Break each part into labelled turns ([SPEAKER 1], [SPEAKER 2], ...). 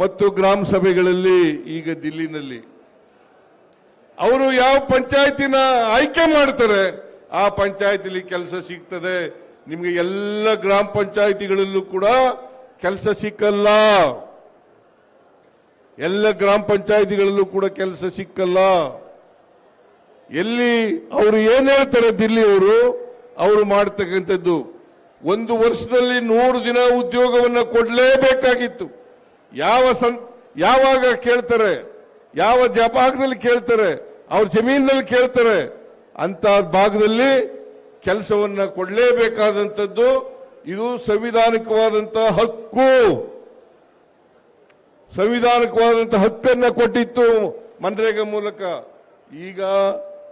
[SPEAKER 1] ಮತ್ತು ಗ್ರಾಮ ಸಭೆಗಳಲ್ಲಿ ಈಗ ದಿಲ್ಲಿನಲ್ಲಿ ಅವರು ಯಾವ ಪಂಚಾಯತಿನ ಆಯ್ಕೆ ಮಾಡ್ತಾರೆ ಆ ಪಂಚಾಯತಿಲಿ ಕೆಲಸ ಸಿಗ್ತದೆ. ನಿಮಗೆ ಎಲ್ಲ ಗ್ರಾಮ ಪಂಚಾಯತಿಗಳಲ್ಲೂ ಕೂಡ ಕೆಲಸ ಸಿಕ್ಕಲ್ಲ. ಎಲ್ಲ ಗ್ರಾಮ ಪಂಚಾಯತಿಗಳಲ್ಲೂ ಕೂಡ ಕೆಲಸ ಸಿಕ್ಕಲ್ಲ. ಎಲ್ಲಿ ಅವರು ಏನ್ ಹೇಳ್ತಾರೆ ದಿಲ್ಲಿ ಅವರು ಮಾಡ್ತಕ್ಕಂಥದ್ದು ಒಂದು ವರ್ಷದಲ್ಲಿ 100 ದಿನ ಉದ್ಯೋಗವನ್ನು ಕೊಡಲೇಬೇಕಾಗಿತ್ತು. ಯಾವಾಗ ಕೇಳ್ತಾರೆ, ಯಾವ ಭಾಗದಲ್ಲಿ ಕೇಳ್ತಾರೆ, ಅವ್ರ ಜಮೀನಿನಲ್ಲಿ ಕೇಳ್ತಾರೆ ಅಂತ ಭಾಗದಲ್ಲಿ ಕೆಲಸವನ್ನ ಕೊಡಲೇಬೇಕಾದಂಥದ್ದು. ಇದು ಸಂವಿಧಾನಿಕವಾದಂತಹ ಹಕ್ಕು. ಸಂವಿಧಾನಿಕವಾದಂತಹ ಹಕ್ಕನ್ನ ಕೊಟ್ಟಿತ್ತು ಮನ್ರೇಗಾ ಮೂಲಕ. ಈಗ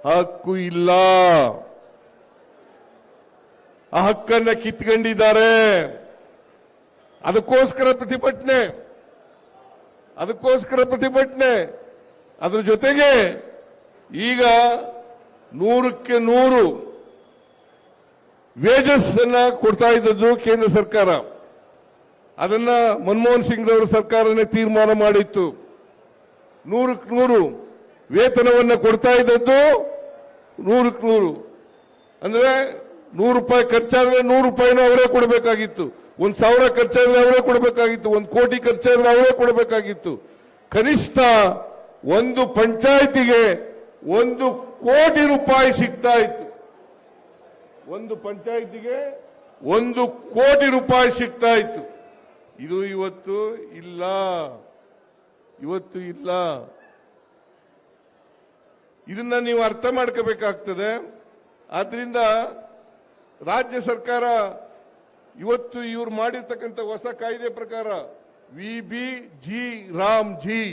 [SPEAKER 1] ಹಕ್ಕು ಇಲ್ಲ. ಆ ಹಕ್ಕನ್ನ ಕಿತ್ಕೊಂಡಿದ್ದಾರೆ. ಅದಕ್ಕೋಸ್ಕರ ಪ್ರತಿಭಟನೆ. ಅದ್ರ ಜೊತೆಗೆ ಈಗ 100ಕ್ಕೆ 100 ವೇಜಸ್ ಅನ್ನ ಕೊಡ್ತಾ ಇದ್ದದ್ದು ಕೇಂದ್ರ ಸರ್ಕಾರ. ಅದನ್ನ ಮನಮೋಹನ್ ಸಿಂಗ್ ಅವರ ಸರ್ಕಾರನೇ ತೀರ್ಮಾನ ಮಾಡಿತ್ತು. 100ಕ್ಕೆ 100 ವೇತನವನ್ನ ಕೊಡ್ತಾ ಇದ್ದದ್ದು 100ಕ್ಕೆ 100 ಅಂದ್ರೆ ₹100 ಖರ್ಚಾದ್ರೆ ₹100 ಅವರೇ ಕೊಡಬೇಕಾಗಿತ್ತು. 1,000 ಖರ್ಚಾದ್ರೆ ಅವರೇ ಕೊಡಬೇಕಾಗಿತ್ತು. 1 ಕೋಟಿ ಖರ್ಚಾದ್ರೆ ಅವರೇ ಕೊಡಬೇಕಾಗಿತ್ತು. ಕನಿಷ್ಠ ಒಂದು ಪಂಚಾಯಿತಿಗೆ ₹1 ಕೋಟಿ ಸಿಗ್ತಾ ಇತ್ತು. ಒಂದು ಪಂಚಾಯಿತಿಗೆ ₹1 ಕೋಟಿ ಸಿಗ್ತಾ ಇತ್ತು. ಇದು ಇವತ್ತು ಇಲ್ಲ. ಇದನ್ನ ನೀವು ಅರ್ಥ ಮಾಡ್ಕೋಬೇಕಾಗ್ತದೆ. ಆದ್ರಿಂದ ರಾಜ್ಯ ಸರ್ಕಾರ ಇವತ್ತು ಇವರು ಮಾಡಿರ್ತಕ್ಕಂಥ ಹೊಸ ಕಾಯ್ದೆ ಪ್ರಕಾರ ವಿಬಿಜಿ ರಾಮ್ಜಿ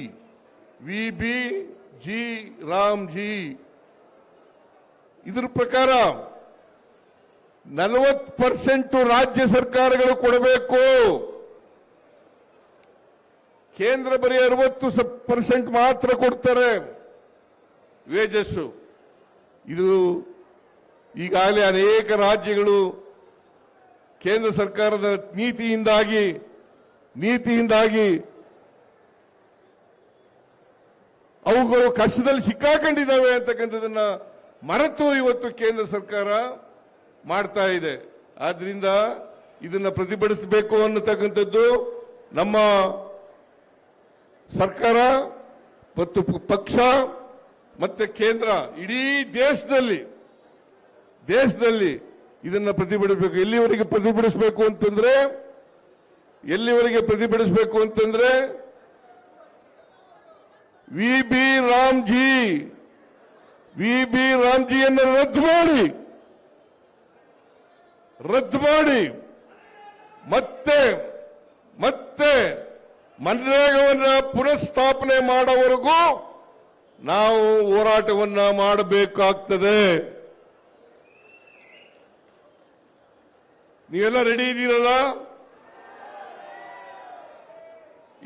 [SPEAKER 1] ಇದ್ರ ಪ್ರಕಾರ 40% ರಾಜ್ಯ ಸರ್ಕಾರಗಳು ಕೊಡಬೇಕು. ಕೇಂದ್ರ ಬರೀ 60% ಮಾತ್ರ ಕೊಡ್ತಾರೆ ವೇಜಸ್. ಇದು ಈಗಾಗಲೇ ಅನೇಕ ರಾಜ್ಯಗಳು ಕೇಂದ್ರ ಸರ್ಕಾರದ ನೀತಿಯಿಂದಾಗಿ ಅವುಗಳು ಕಷ್ಟದಲ್ಲಿ ಸಿಕ್ಕಾಕೊಂಡಿದ್ದಾವೆ ಅಂತಕ್ಕಂಥದನ್ನ ಮರೆತು ಇವತ್ತು ಕೇಂದ್ರ ಸರ್ಕಾರ ಮಾಡ್ತಾ ಇದೆ. ಆದ್ರಿಂದ ಇದನ್ನ ಪ್ರತಿಭಟಿಸಬೇಕು ಅನ್ನತಕ್ಕಂಥದ್ದು ನಮ್ಮ ಸರ್ಕಾರ ಮತ್ತು ಪಕ್ಷ ಮತ್ತೆ ಕೇಂದ್ರ ಇಡೀ ದೇಶದಲ್ಲಿ ಇದನ್ನ ಪ್ರತಿಭಟಿಸಬೇಕು. ಎಲ್ಲಿವರೆಗೆ ಪ್ರತಿಭಟಿಸಬೇಕು ಅಂತಂದ್ರೆ ವಿಬಿ ರಾಮ್ಜಿಯನ್ನು ರದ್ದು ಮಾಡಿ ಮತ್ತೆ ಮನ್ರೇಗಾವನ್ನ ಪುನಃಸ್ಥಾಪನೆ ಮಾಡೋವರೆಗೂ ನಾವು ಹೋರಾಟವನ್ನ ಮಾಡಬೇಕಾಗ್ತದೆ. ನೀವೆಲ್ಲ ರೆಡಿ ಇದ್ದೀರಲ್ಲ?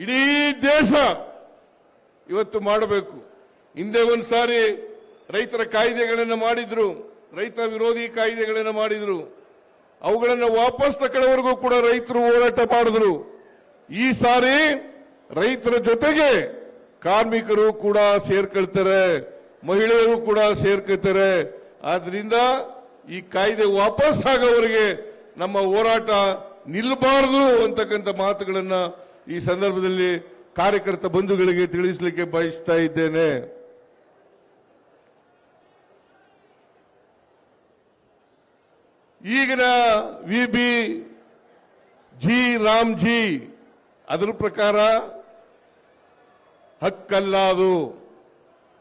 [SPEAKER 1] ಇಡೀ ದೇಶ ಇವತ್ತು ಮಾಡಬೇಕು. ಹಿಂದೆ ಒಂದ್ಸಾರಿ ರೈತರ ಕಾಯ್ದೆಗಳನ್ನು ಮಾಡಿದ್ರು, ರೈತ ವಿರೋಧಿ ಕಾಯ್ದೆಗಳನ್ನು ಮಾಡಿದ್ರು. ಅವುಗಳನ್ನು ವಾಪಸ್ ತಗೊಳ್ಳೋವರೆಗೂ ಕೂಡ ರೈತರು ಹೋರಾಟ ಮಾಡಿದ್ರು. ಈ ಸಾರಿ ರೈತರ ಜೊತೆಗೆ ಕಾರ್ಮಿಕರು ಕೂಡ ಸೇರ್ಕೊಳ್ತಾರೆ, ಮಹಿಳೆಯರು ಕೂಡ ಸೇರ್ಕೊಳ್ತಾರೆ. ಆದ್ರಿಂದ ಈ ಕಾಯ್ದೆ ವಾಪಸ್ ಆಗೋವರೆಗೆ ನಮ್ಮ ಹೋರಾಟ ನಿಲ್ಲಬಾರದು ಅಂತಕ್ಕಂಥ ಮಾತುಗಳನ್ನ ಈ ಸಂದರ್ಭದಲ್ಲಿ ಕಾರ್ಯಕರ್ತ ಬಂಧುಗಳಿಗೆ ತಿಳಿಸಲಿಕ್ಕೆ ಬಯಸ್ತಾ ಇದ್ದೇನೆ. ಈಗಿನ ವಿಬಿಜಿ ರಾಮ್ಜಿ ಅದರ ಪ್ರಕಾರ ಹಕ್ಕಲ್ಲ, ಅದು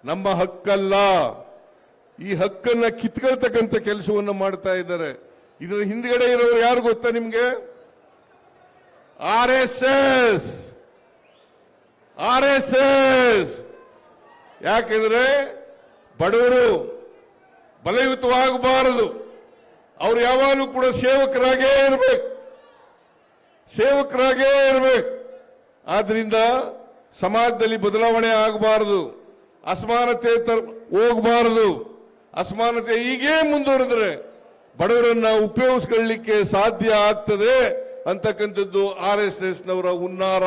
[SPEAKER 1] ನಮ್ಮ ಹಕ್ಕಲ್ಲ. ಈ ಹಕ್ಕನ್ನ ಕಿತ್ಕೊಳ್ತಕ್ಕಂಥ ಕೆಲಸವನ್ನು ಮಾಡ್ತಾ ಇದ್ದಾರೆ. ಇದರ ಹಿಂದ್ಗಡೆ ಇರೋರು ಯಾರು ಗೊತ್ತಾ ನಿಮ್ಗೆ? ಆರ್ಎಸ್ಎಸ್. ಯಾಕೆಂದ್ರೆ ಬಡವರು ಬಲಯುತವಾಗಬಾರದು. ಅವರು ಯಾವಾಗಲೂ ಕೂಡ ಸೇವಕರಾಗೇ ಇರಬೇಕು. ಆದ್ರಿಂದ ಸಮಾಜದಲ್ಲಿ ಬದಲಾವಣೆ ಆಗಬಾರದು, ಅಸಮಾನತೆ ಹೋಗಬಾರದು. ಅಸಮಾನತೆ ಹೀಗೇ ಮುಂದುವರೆದ್ರೆ ಬಡವರನ್ನ ಉಪಯೋಗಿಸಿಕೊಳ್ಳಲಿಕ್ಕೆ ಸಾಧ್ಯ ಆಗ್ತದೆ ಅಂತಕ್ಕಂಥದ್ದು ಆರ್ಎಸ್ಎಸ್ನವರ ಹುನ್ನಾರ.